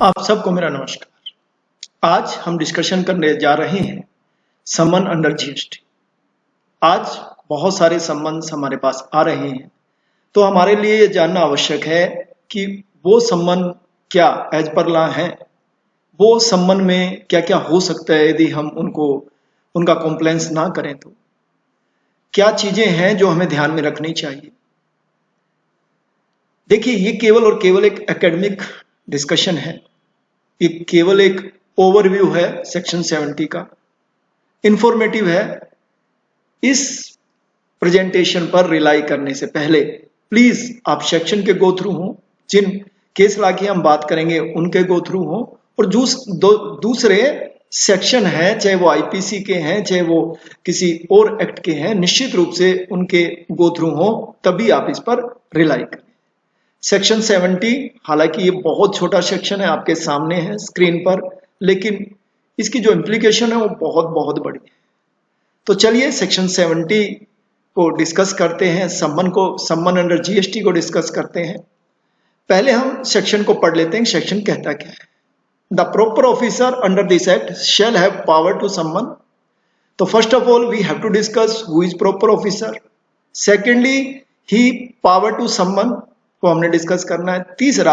आप सबको मेरा नमस्कार। आज हम डिस्कशन करने जा रहे हैं सम्मन अंडर जीएसटी। आज बहुत सारे सम्मन्स हमारे पास आ रहे हैं, तो हमारे लिए ये जानना आवश्यक है कि वो सम्मन क्या एज पर लॉ है, वो सम्मन में क्या क्या हो सकता है यदि हम उनका कॉम्प्लायंस ना करें तो क्या चीजें हैं जो हमें ध्यान में रखनी चाहिए। देखिए, ये केवल और केवल एक एकेडमिक डिस्कशन है, ये केवल एक ओवरव्यू है सेक्शन 70 का, इंफॉर्मेटिव है। इस प्रेजेंटेशन पर रिलाई करने से पहले प्लीज आप सेक्शन के गो थ्रू हो, जिन केस लॉ की हम बात करेंगे उनके गो थ्रू हो, और दूसरे सेक्शन हैं, चाहे वो आईपीसी के हैं चाहे वो किसी और एक्ट के हैं, निश्चित रूप से उनके गो थ्रू हो, तभी आप इस पर रिलाई करें। सेक्शन 70 हालांकि ये बहुत छोटा सेक्शन है, आपके सामने है स्क्रीन पर, लेकिन इसकी जो इम्प्लीकेशन है वो बहुत बहुत बड़ी है। तो चलिए सेक्शन 70 को डिस्कस करते हैं, सम्मन अंडर जीएसटी को डिस्कस करते हैं। पहले हम सेक्शन को पढ़ लेते हैं, सेक्शन कहता क्या है। The proper officer under this act shall have power to summon. तो first of all we have to discuss who is proper officer. Secondly, he power to summon को हमने डिस्कस करना है। तीसरा,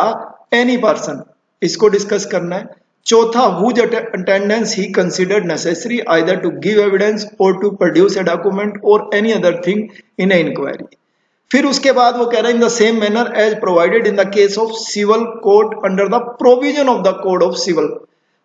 एनी पर्सन, इसको डिस्कस करना है। चौथा, whose attendance he considered necessary either to give evidence और टू प्रोड्यूस ए डॉक्यूमेंट और any other thing in a inquiry. फिर उसके बाद वो कह रहा है in the same manner as provided in the case of civil court under the provision of the code of civil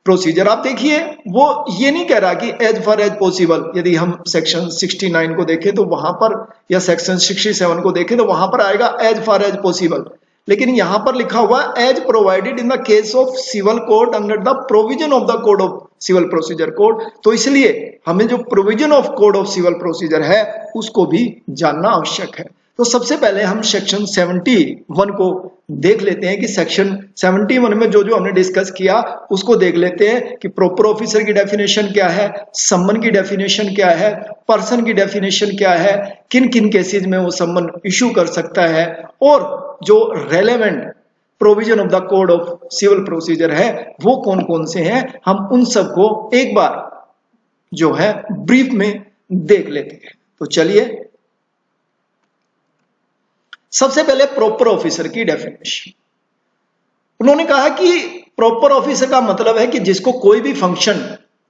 procedure. आप देखिए, वो ये नहीं कह रहा कि एज फार एज पॉसिबल। यदि हम सेक्शन 69 को देखें तो वहां पर, या सेक्शन 67 को देखें तो वहां पर आएगा एज फार एज पॉसिबल, लेकिन यहां पर लिखा हुआ as provided in the case of civil court under the provision of the code of civil procedure code. तो इसलिए हमें जो provision of code of civil procedure है उसको भी जानना आवश्यक है। तो सबसे पहले हम सेक्शन 71 को देख लेते हैं कि सेक्शन 71 में जो जो हमने डिस्कस किया उसको देख लेते हैं कि प्रॉपर ऑफिसर की डेफिनेशन क्या है, सम्मन की डेफिनेशन क्या है, पर्सन की डेफिनेशन क्या है, किन किन केसेस में वो सम्मन इशू कर सकता है, और जो relevant provision of the code of civil procedure है वो कौन कौन से हैं। हम उन सबको एक बार जो है ब्रीफ में देख लेते हैं। तो चलिए, सबसे पहले प्रॉपर ऑफिसर की डेफिनेशन। उन्होंने कहा कि प्रॉपर ऑफिसर का मतलब है कि जिसको कोई भी फंक्शन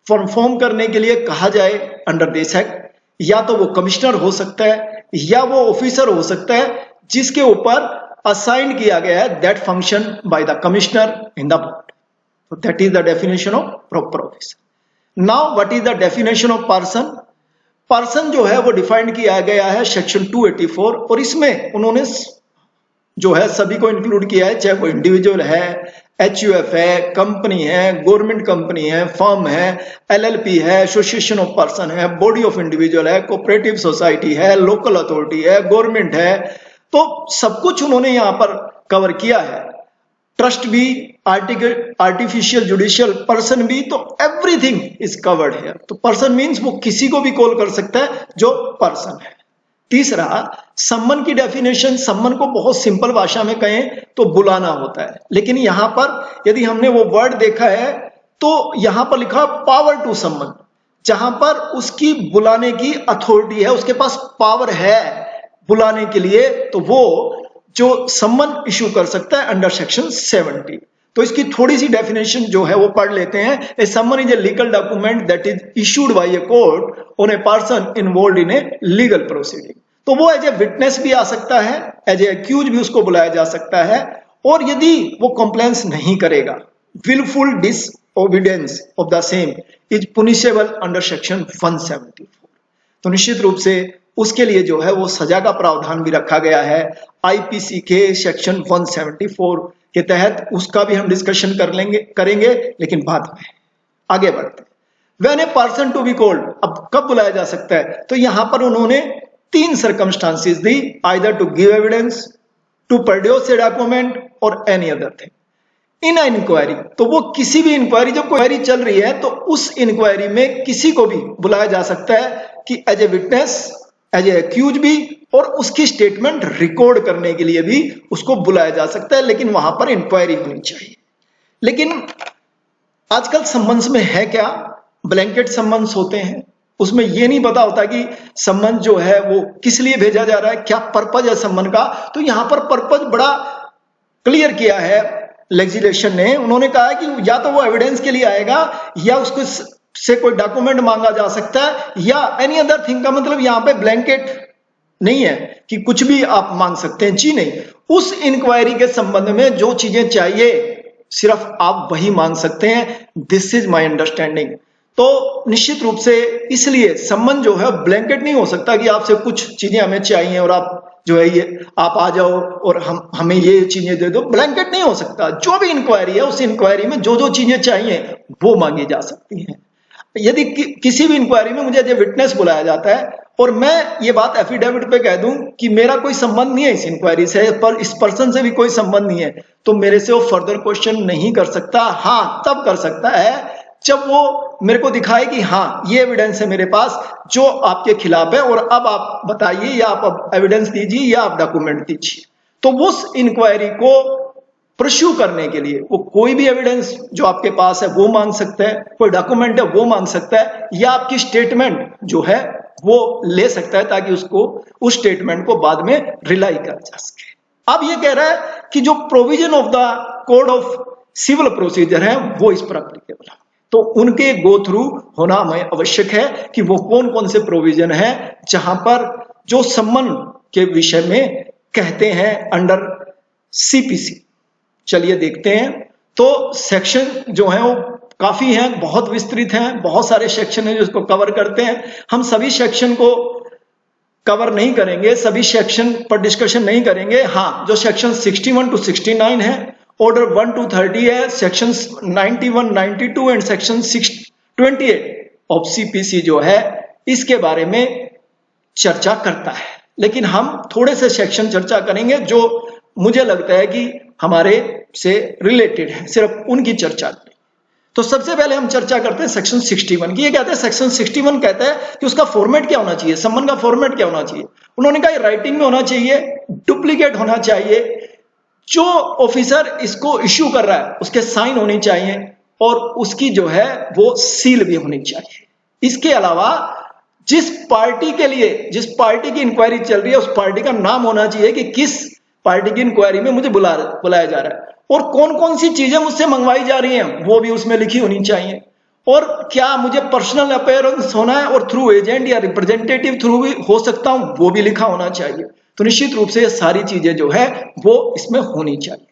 परफॉर्म करने के लिए कहा जाए अंडर दिस एक्ट, या तो वो कमिश्नर हो सकता है या वो ऑफिसर हो सकता है जिसके ऊपर असाइन किया गया है that function by the commissioner in the board. तो that is the definition of proper officer. Now what is the definition of person. Person जो है वो डिफाइंड किया गया है सेक्शन 284, और इसमें उन्होंने जो है सभी को इंक्लूड किया है, चाहे वो इंडिविजुअल है, एचयूएफ है, कंपनी है, गवर्नमेंट कंपनी है, फर्म है, एलएलपी है, एसोसिएशन ऑफ पर्सन है, बॉडी ऑफ इंडिविजुअल है, कोऑपरेटिव सोसाइटी है, लोकल अथॉरिटी है, गवर्नमेंट है। तो सब कुछ उन्होंने यहां पर कवर किया है। ट्रस्ट भी, आर्टिफिशियल जुडिशियल पर्सन भी, तो एवरीथिंग इज कवर्ड हियर। तो पर्सन मींस वो किसी को भी कॉल कर सकता है जो पर्सन है। तीसरा, सम्मन की डेफिनेशन। सम्मन को बहुत सिंपल भाषा में कहें तो बुलाना होता है, लेकिन यहां पर यदि हमने वो वर्ड देखा है तो यहां पर लिखा पावर टू सम्मन, जहां पर उसकी बुलाने की अथॉरिटी है, उसके पास पावर है बुलाने के लिए, तो वो जो सम्मन इशू कर सकता है अंडर सेक्शन 70। तो इसकी थोड़ी सी डेफिनेशन जो है वो पढ़ लेते हैं। ए सम्मन is a legal document that is issued by a court on a person involved in a legal proceeding. तो वो एज ए विटनेस भी आ सकता है, एज ए अक्यूज भी उसको बुलाया जा सकता है, और यदि वो कंप्लेंस नहीं करेगा, wilful disobedience of the same is punishable under section 174। तो निश्चित रूप से उसके लिए जो है वो सजा का प्रावधान भी रखा गया है आईपीसी के सेक्शन 174 के तहत। उसका भी हम डिस्कशन करेंगे, लेकिन बाद में। आगे बढ़ते हैं। When a person to be called, अब कब बुलाया जा सकता है, तो यहां पर उन्होंने 3 सर्कमस्टांसेस दी, either to give evidence, to produce a document और any other thing in inquiry. तो वो किसी भी इंक्वायरी, जब क्वायरी चल रही है तो उस इंक्वायरी में किसी को भी बुलाया जा सकता है कि as a witness, as a accuse भी, और उसकी स्टेटमेंट रिकॉर्ड करने के लिए भी उसको बुलाया जा सकता है, लेकिन वहां पर इंक्वायरी होनी चाहिए। लेकिन आजकल सम्मन्स में है क्या, ब्लैंकेट सम्मन्स होते हैं, उसमें ये नहीं पता होता कि सम्मन जो है वो किस लिए भेजा जा रहा है, क्या पर्पज है सम्मन का। तो यहां पर पर्पज बड़ा क्लियर किया है लेजिस्लेशन ने। उन्होंने कहा कि या तो वो एविडेंस के लिए आएगा, या उसको से कोई डॉक्यूमेंट मांगा जा सकता है, या एनी अदर थिंग का मतलब यहां पे ब्लैंकेट नहीं है कि कुछ भी आप मांग सकते हैं, जी नहीं। उस इंक्वायरी के संबंध में जो चीजें चाहिए सिर्फ आप वही मांग सकते हैं। This is my understanding. तो निश्चित रूप से इसलिए सम्मन जो है ब्लैंकेट नहीं हो सकता कि आपसे कुछ चीजें हमें चाहिए और आप जो है ये आप आ जाओ और हमें ये चीजें दे दो, ब्लैंकेट नहीं हो सकता। जो भी इंक्वायरी है उस इंक्वायरी में जो जो चीजें चाहिए वो मांगी जा सकती हैं। यदि किसी भी इंक्वायरी में मुझे विटनेस बुलाया जाता है और मैं ये बात एफिडेविट पे कह दूं कि मेरा कोई संबंध नहीं है इस इंक्वायरी से, पर इस पर्सन से भी कोई संबंध नहीं है, तो मेरे से वो फर्दर क्वेश्चन नहीं कर सकता। हाँ, तब कर सकता है जब वो मेरे को दिखाए कि हाँ ये एविडेंस है मेरे पास जो आपके खिलाफ है, और अब आप बताइए, या आप एविडेंस दीजिए, या आप डॉक्यूमेंट दीजिए। तो उस इंक्वायरी को परस्यू करने के लिए वो कोई भी एविडेंस जो आपके पास है वो मांग सकता है, कोई डॉक्यूमेंट है वो मांग सकता है, या आपकी स्टेटमेंट जो है वो ले सकता है, ताकि उसको उस स्टेटमेंट को बाद में रिलाई करा जा सके। अब ये कह रहा है कि जो provision of the code of civil procedure है वो इस पर एप्लीकेबल है, तो उनके गो थ्रू होना हमें आवश्यक है कि वो कौन कौन से प्रोविजन है जहां पर जो सम्मन के विषय में कहते हैं अंडर सीपीसी। चलिए देखते हैं। तो सेक्शन जो है वो काफी हैं, बहुत विस्तृत हैं, बहुत सारे सेक्शन हैं जो इसको कवर करते हैं। हम सभी सेक्शन को कवर नहीं करेंगे, सभी सेक्शन पर डिस्कशन नहीं करेंगे। हाँ, जो सेक्शन 61 to 69 है, ऑर्डर 1 to 30 है, section 91, 92 and section 28 of CPC जो है इसके बारे में चर्चा करता है। लेकिन हम थोड़े से सेक्शन चर्चा करेंगे जो मुझे लगता है कि हमारे से रिलेटेड है, सिर्फ उनकी चर्चा करें। तो सबसे पहले हम चर्चा करते हैं सेक्शन 61 की। ये कहते हैं सेक्शन 61 कहता है कि उसका फॉर्मेट क्या होना चाहिए, सम्मन का फॉर्मेट क्या होना चाहिए। उन्होंने कहा राइटिंग में होना चाहिए, डुप्लीकेट होना चाहिए, जो ऑफिसर इसको इश्यू कर रहा है उसके साइन होनी चाहिए, और उसकी जो है वो सील भी होनी चाहिए। इसके अलावा जिस पार्टी के लिए, जिस पार्टी की इंक्वायरी चल रही है उस पार्टी का नाम होना चाहिए कि किस पार्टी की इंक्वायरी में मुझे बुलाया जा रहा है, और कौन कौन सी चीजें मुझसे मंगवाई जा रही हैं वो भी उसमें लिखी होनी चाहिए, और क्या मुझे पर्सनल अपीयरेंस होना है और थ्रू एजेंट या रिप्रेजेंटेटिव थ्रू भी हो सकता हूं वो भी लिखा होना चाहिए। तो निश्चित रूप से ये सारी चीजें जो है वो इसमें होनी चाहिए।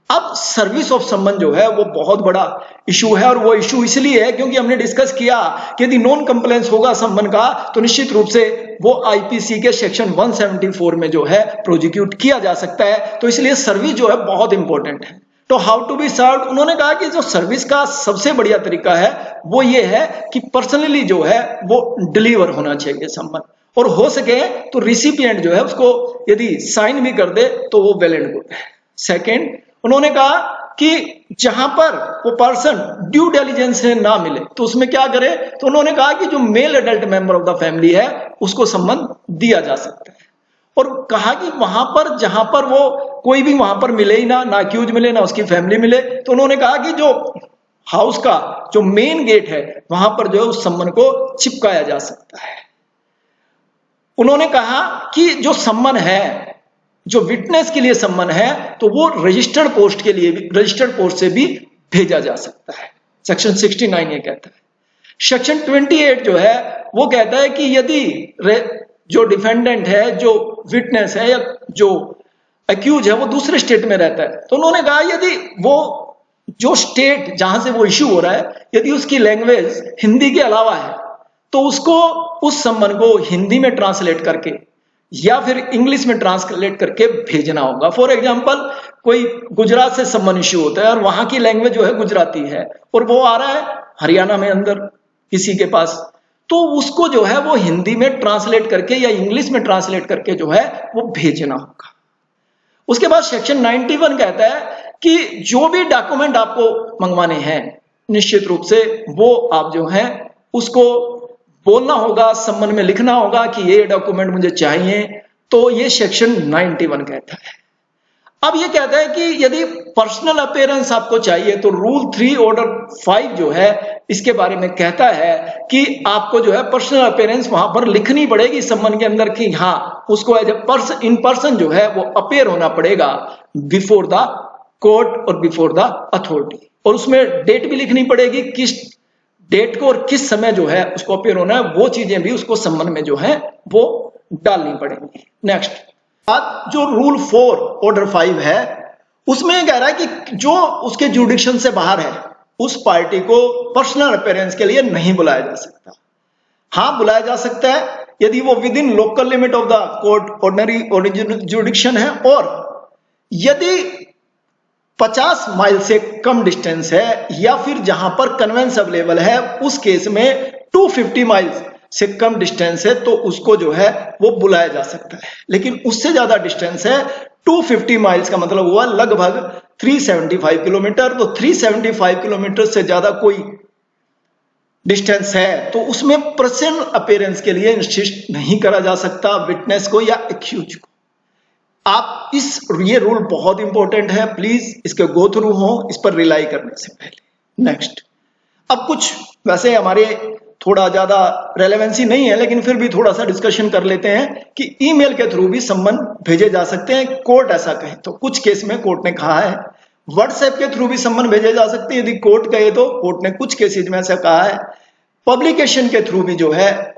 अब सर्विस ऑफ सम्मन जो है वो बहुत बड़ा इशू है, और वो इशू इसलिए है क्योंकि हमने डिस्कस किया कि यदि नॉन कंप्लेंस होगा सम्मन का तो निश्चित रूप से वो आईपीसी के सेक्शन 174 में जो है प्रोसिक्यूट किया जा सकता है। तो इसलिए सर्विस जो है बहुत इंपॉर्टेंट है। तो हाउ टू बी सर्व्ड, उन्होंने कहा कि जो सर्विस का सबसे बढ़िया तरीका है वो ये है कि पर्सनली जो है वो डिलीवर होना चाहिए सम्मन, और हो सके तो रिसिपिएंट जो है उसको यदि साइन भी कर दे तो वो वेल एंड गुड है। सेकेंड, उन्होंने कहा कि जहां पर वो पर्सन ड्यू डिलिजेंस से ना मिले तो उसमें क्या करे, तो उन्होंने कहा कि जो male adult member of the family है उसको सम्मन दिया जा सकता है, और कहा कि वहां पर जहां पर वो कोई भी वहां पर मिले ही ना अक्यूज मिले ना उसकी फैमिली मिले, तो उन्होंने कहा कि जो हाउस का जो मेन गेट है वहां पर जो है उस सम्मन को चिपकाया जा सकता है। उन्होंने कहा कि जो सम्मन है, जो विटनेस के लिए सम्मन है, तो वो रजिस्टर्ड पोस्ट के लिए भी, रजिस्टर्ड पोस्ट से भी भेजा जा सकता है। सेक्शन 69 ये कहता है। सेक्शन 28 जो है वो कहता है कि यदि जो डिफेंडेंट है, जो विटनेस है या जो अक्यूज है वो दूसरे स्टेट में रहता है, तो उन्होंने कहा यदि वो जो स्टेट जहां से वो इश्यू हो रहा है यदि उसकी लैंग्वेज हिंदी के अलावा है तो उसको उस सम्मन को हिंदी में ट्रांसलेट करके या फिर इंग्लिश में ट्रांसलेट करके भेजना होगा। फॉर एग्जांपल कोई गुजरात से सम्मन इश्यू होता है और वहां की लैंग्वेज जो है गुजराती है और वो आ रहा है हरियाणा में अंदर किसी के पास, तो उसको जो है वो हिंदी में ट्रांसलेट करके या इंग्लिश में ट्रांसलेट करके जो है वो भेजना होगा। उसके बाद सेक्शन 91 कहता है कि जो भी डॉक्यूमेंट आपको मंगवाने हैं निश्चित रूप से वो आप जो है उसको बोलना होगा, सम्मन में लिखना होगा कि ये डॉक्यूमेंट मुझे चाहिए। तो ये सेक्शन 91 कहता है। अब ये कहता है कि यदि पर्सनल अपीयरेंस आपको चाहिए तो रूल 3 ऑर्डर 5 जो है इसके बारे में कहता है कि आपको जो है पर्सनल अपीयरेंस वहां पर लिखनी पड़ेगी सम्मन के अंदर कि हाँ उसको एज ए इन पर्सन जो है वो अपीयर होना पड़ेगा बिफोर द कोर्ट और बिफोर द अथॉरिटी, और उसमें डेट भी लिखनी पड़ेगी, किस डेट को और किस समय जो है उसको अपीयर होना है, वो चीजें भी उसको सम्मन में जो है वो डालनी पड़ेंगी। नेक्स्ट बात जो रूल 4 ऑर्डर 5 है उसमें कह रहा है कि जो उसके जुडिक्शन से बाहर है उस पार्टी को पर्सनल अपीयरेंस के लिए नहीं बुलाया जा सकता। हाँ बुलाया जा सकता है यदि वो with in local limit of the court ordinary जुडिक्शन है, और यदि 50 माइल से कम डिस्टेंस है या फिर जहां पर कन्वेंस अवेलेबल है उस केस में 250 माइल्स से कम डिस्टेंस है तो उसको जो है वो बुलाया जा सकता है। लेकिन उससे ज्यादा डिस्टेंस है 250 माइल्स का मतलब हुआ लगभग 375 किलोमीटर, तो 375 किलोमीटर से ज्यादा कोई डिस्टेंस है तो उसमें पर्सनल अपीयरेंस के लिए इंसिस्ट नहीं करा जा सकता विटनेस को या एक्यूज को। आप ये रूल बहुत इंपॉर्टेंट है, प्लीज इसके गो थ्रू हो इस पर रिलाई करने से पहले। नेक्स्ट, अब कुछ वैसे हमारे थोड़ा ज्यादा रेलेवेंसी नहीं है लेकिन फिर भी थोड़ा सा डिस्कशन कर लेते हैं कि ईमेल के थ्रू भी सम्मन भेजे जा सकते हैं, कोर्ट ऐसा कहे तो। कुछ केस में कोर्ट ने कहा है व्हाट्सएप के थ्रू भी सम्मन भेजे जा सकते हैं यदि कोर्ट कहे तो, कोर्ट ने कुछ केसेज में ऐसा कहा है। पब्लिकेशन के थ्रू भी जो है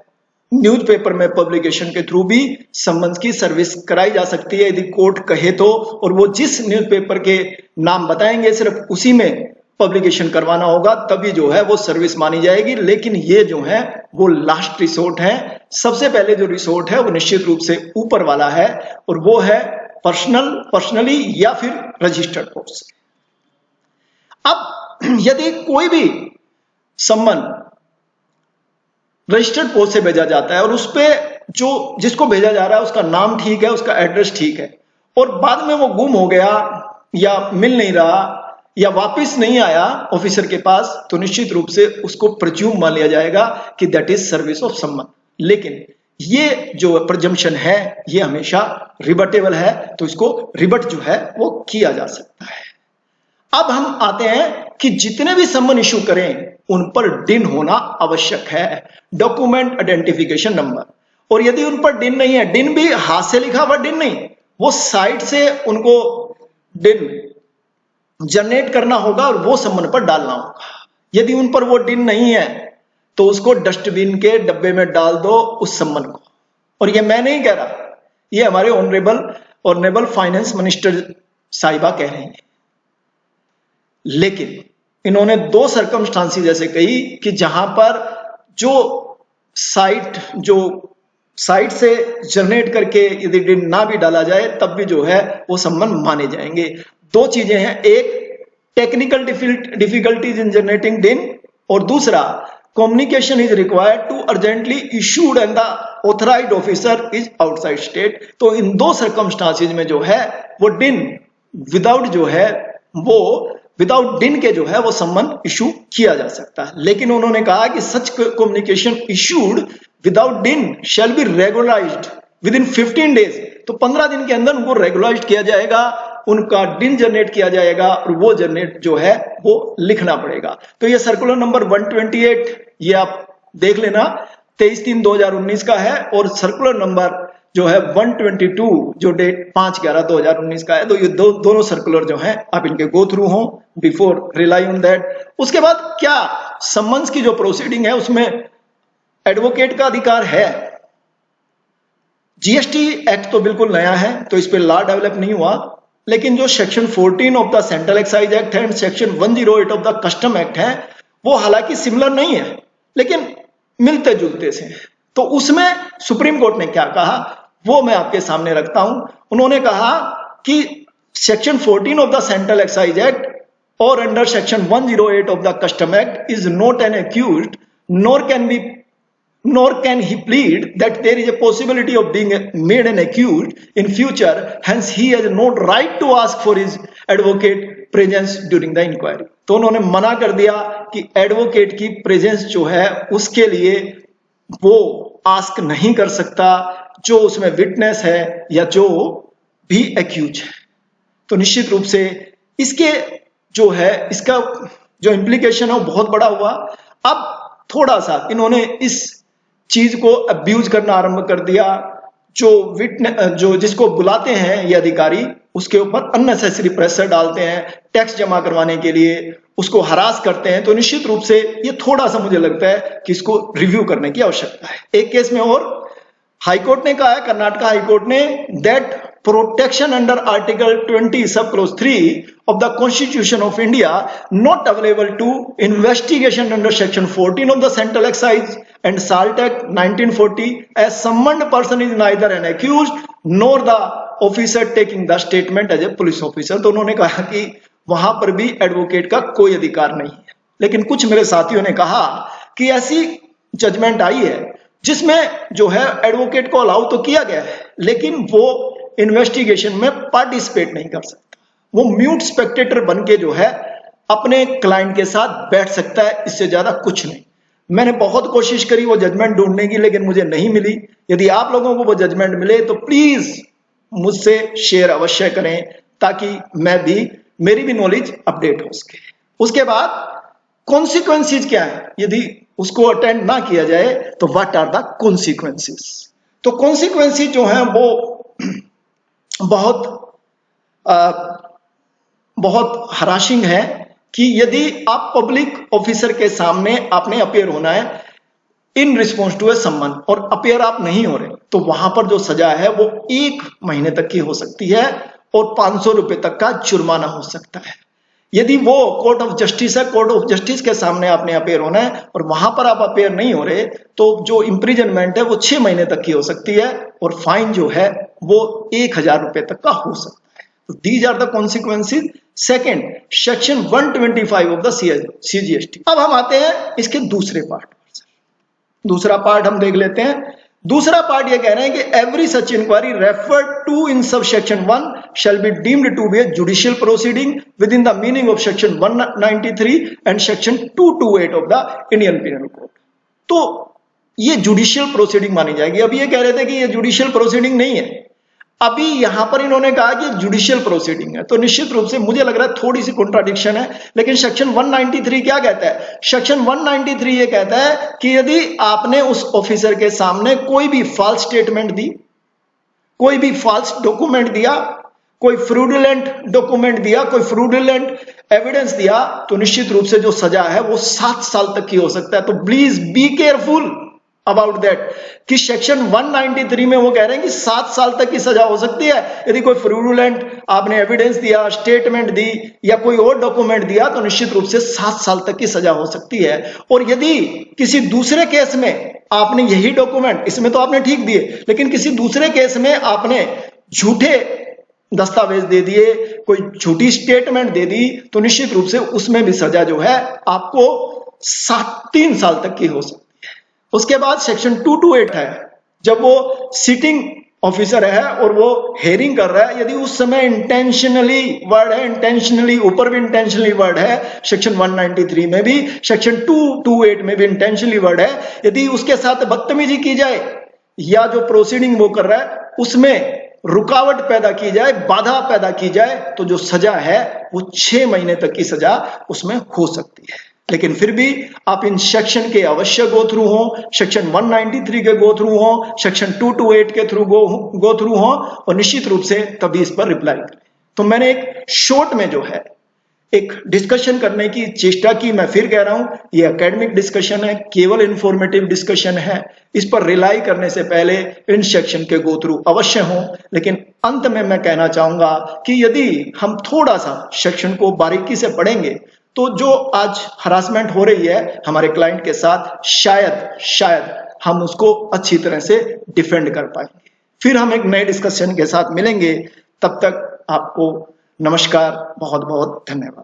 न्यूज़पेपर में पब्लिकेशन के थ्रू भी सम्मन की सर्विस कराई जा सकती है यदि कोर्ट कहे तो, और वो जिस न्यूज़पेपर के नाम बताएंगे सिर्फ उसी में पब्लिकेशन करवाना होगा तभी जो है वो सर्विस मानी जाएगी। लेकिन ये जो है वो लास्ट रिसोर्ट है, सबसे पहले जो रिसोर्ट है वो निश्चित रूप से ऊपर वाला है और वो है पर्सनली या फिर रजिस्टर्ड पोस्ट। अब यदि कोई भी सम्मन रजिस्टर्ड पोस्ट से भेजा जाता है और उस पे जो जिसको भेजा जा रहा है उसका नाम ठीक है, उसका एड्रेस ठीक है, और बाद में वो गुम हो गया या मिल नहीं रहा या वापस नहीं आया ऑफिसर के पास, तो निश्चित रूप से उसको प्रज्यूम मान लिया जाएगा कि दैट इज सर्विस ऑफ सम्मन। लेकिन ये जो प्रजम्पशन है ये हमेशा रिबटेबल है, तो इसको रिबट जो है वो किया जा सकता है। अब हम आते हैं कि जितने भी सम्मन इशू करें उन पर डिन होना आवश्यक है, डॉक्यूमेंट आइडेंटिफिकेशन नंबर। और यदि उन पर डिन नहीं है, डिन भी हाथ से लिखा हुआ डिन नहीं, वो साइट से उनको डिन जनरेट करना होगा और वो सम्मन पर डालना होगा। यदि उन पर वो डिन नहीं है तो उसको डस्टबिन के डब्बे में डाल दो उस सम्मन को। और ये मैं नहीं कह रहा, ये हमारे ऑनरेबल फाइनेंस मिनिस्टर साहिबा कह रहे हैं। लेकिन इन्होंने दो सर्कमस्टांसेस ऐसे कही कि जहां पर जो साइट से जनरेट करके यदि डिन ना भी डाला जाए तब भी जो है वो सम्मन माने जाएंगे। दो चीजें हैं, एक technical difficulties in generating DIN और दूसरा communication is required to urgently issued and the authorized officer is outside state. तो इन दो सर्कमस्टांसेस में जो है वो डिन विदाउट डिन के जो है वो सम्मन इशू किया जा सकता है। लेकिन उन्होंने कहा कि सच communication issued without DIN shall be regularised within 15 days. तो 15 दिन के अंदर उनको रेगुलराइज किया जाएगा, उनका डिन जनरेट किया जाएगा और वो जनरेट जो है वो लिखना पड़ेगा। तो ये सर्कुलर नंबर 128 ये आप देख लेना 23/3/2019 का है, और सर्कुलर नंबर जो है 122 जो डेट 5/11/2019 का है। तो ये दोनों सर्कुलर जो हैं आप इनके गो थ्रू हो बिफोर रिलाई ऑन दैट। उसके बाद क्या सम्मन्स की जो प्रोसीडिंग है उसमें एडवोकेट का अधिकार है। जीएसटी एक्ट तो बिल्कुल नया है तो इस पे लॉ डेवलप नहीं हुआ, लेकिन जो section 14 of the central excise act है and section 108 of the custom act है वो हालांकि सिमिलर नहीं है लेकिन मिलते जुलते से। तो उसमें सुप्रीम कोर्ट ने क्या कहा वो मैं आपके सामने रखता हूं। उन्होंने कहा कि section 14 of the central excise act और under section 108 of the custom act is not an accused nor can he plead that there is a possibility of being made an accused in future, hence he has no right to ask for his advocate presence during the inquiry। तो उन्होंने मना कर दिया कि advocate की presence जो है उसके लिए वो आस्क नहीं कर सकता जो उसमें विटनेस है या जो भी एक्यूज है। तो निश्चित रूप से इसके जो है, इसका जो इम्प्लीकेशन है वो बहुत बड़ा हुआ। अब थोड़ा सा इन्होंने इस चीज को अब्यूज करना आरंभ कर दिया। जो जिसको बुलाते हैं ये अधिकारी, उसके ऊपर अननेसेसरी प्रेशर डालते हैं, टैक्स जमा करवाने के लिए उसको हरास करते हैं। तो निश्चित रूप से ये थोड़ा सा मुझे लगता है कि इसको रिव्यू करने की आवश्यकता है। एक केस में और हाईकोर्ट ने कहा है, कर्नाटका हाईकोर्ट ने, दैट प्रोटेक्शन अंडर आर्टिकल 20 सब close 3 of the Constitution of India not available to investigation under section 14 of the Central Excise and Salt Act 1940 as summoned person is neither an accused nor the officer taking the statement as a police officer। तो उन्होंने कहा कि वहां पर भी advocate का कोई अधिकार नहीं है। लेकिन कुछ मेरे साथियों ने कहा कि ऐसी जजमेंट आई है जिसमें जो है एडवोकेट को अलाउ तो किया गया है, लेकिन वो इन्वेस्टिगेशन में पार्टिसिपेट नहीं कर सकता। वो म्यूट स्पेक्टेटर बन के जो है अपने क्लाइंट के साथ बैठ सकता है, इससे ज्यादा कुछ नहीं। मैंने बहुत कोशिश करी वो जजमेंट ढूंढने की, लेकिन मुझे नहीं मिली। यदि आप लोगों को वो जजमेंट मिले तो प्लीज मुझसे शेयर अवश्य करें, ताकि मेरी भी नॉलेज अपडेट हो सके। उसके बाद कॉन्सिक्वेंसेस क्या है यदि उसको अटेंड ना किया जाए, तो व्हाट आर द कॉन्सिक्वेंसेस। तो कॉन्सिक्वेंसेस जो है वो बहुत हराशिंग है कि यदि आप पब्लिक ऑफिसर के सामने आपने अपियर होना है इन रिस्पॉन्स टू ए सम्मन, और अपियर आप नहीं हो रहे, तो वहां पर जो सजा है वो 1 महीने तक की हो सकती है और 500 रुपए तक का जुर्माना हो सकता है। यदि वो कोर्ट ऑफ जस्टिस है, कोर्ट ऑफ जस्टिस के सामने आपने अपेयर होना है और वहां पर आप अपेयर नहीं हो रहे, तो जो इंप्रिजनमेंट है वो 6 महीने तक की हो सकती है और फाइन जो है वो 1000 रुपए तक का हो सकता है। तो these are the consequences. Second, section 125 of the CGST। अब हम आते हैं इसके दूसरे पार्ट पर। दूसरा पार्ट हम देख लेते हैं। दूसरा पार्ट ये कह रहे हैं कि every such inquiry referred to in sub section 1 shall be deemed to be a judicial proceeding within the meaning of section 193 and section 228 of the Indian Penal Code। तो ये जुडिशियल प्रोसीडिंग मानी जाएगी। अब ये कह रहे थे कि ये जुडिशियल प्रोसीडिंग नहीं है, अभी यहां पर इन्होंने कहा कि जुडिशियल प्रोसीडिंग है। तो निश्चित रूप से मुझे लग रहा है थोड़ी सी कॉन्ट्राडिक्शन है, लेकिन सेक्शन 193 क्या कहता है? सेक्शन 193 ये कहता है कि यदि आपने उस ऑफिसर के सामने कोई भी फॉल्स स्टेटमेंट दी, कोई भी फॉल्स डॉक्यूमेंट दिया, कोई फ्रूडुलेंट डॉक्यूमेंट दिया, कोई फ्रूडुलेंट एविडेंस दिया, तो निश्चित रूप से जो सजा है वो 7 साल तक की हो सकता है। तो please be careful about that कि सेक्शन 193 में वो कह रहे हैं कि 7 साल तक की सजा हो सकती है यदि कोई फ्रूडुलेंट आपने एविडेंस दिया, स्टेटमेंट दी या कोई और डॉक्यूमेंट दिया, तो निश्चित रूप से 7 साल तक की सजा हो सकती है। और यदि किसी दूसरे केस में आपने यही डॉक्यूमेंट, इसमें तो आपने ठीक दिए, लेकिन किसी दूसरे केस में आपने झूठे दस्तावेज दे दिए, कोई झूठी स्टेटमेंट दे दी, तो निश्चित रूप से उसमें भी सजा जो है आपको 3 साल तक की हो सकती है। उसके बाद सेक्शन 228 है, जब वो सिटिंग ऑफिसर है और वो हेयरिंग कर रहा है, यदि उस समय इंटेंशनली वर्ड है, इंटेंशनली ऊपर भी इंटेंशनली वर्ड है, सेक्शन 193 में भी, सेक्शन 228 में भी इंटेंशनली वर्ड है, यदि उसके साथ बदतमीजी की जाए या जो प्रोसीडिंग वो कर रहा है उसमें रुकावट पैदा की जाए, बाधा पैदा की जाए, तो जो सजा है वो 6 महीने तक की सजा उसमें हो सकती है। लेकिन फिर भी आप इन सेक्शन के अवश्य गो थ्रू हो, सेक्शन 193 के गो थ्रू हो, सेक्शन 228 के थ्रू गो थ्रू हो और निश्चित रूप से तभी इस पर रिप्लाई करें। तो मैंने एक शॉर्ट में जो है एक डिस्कशन करने की चेष्टा की। मैं फिर कह रहा हूं ये एकेडमिक डिस्कशन है, केवल इंफॉर्मेटिव डिस्कशन है, इस पर रिलाई करने से पहले इन सेक्शन के गो थ्रू अवश्य हो। लेकिन अंत में मैं कहना चाहूंगा कि यदि हम थोड़ा सा सेक्शन को बारीकी से पढ़ेंगे तो जो आज हरासमेंट हो रही है हमारे क्लाइंट के साथ, शायद हम उसको अच्छी तरह से डिफेंड कर पाएंगे। फिर हम एक नए डिस्कशन के साथ मिलेंगे, तब तक आपको नमस्कार, बहुत बहुत धन्यवाद।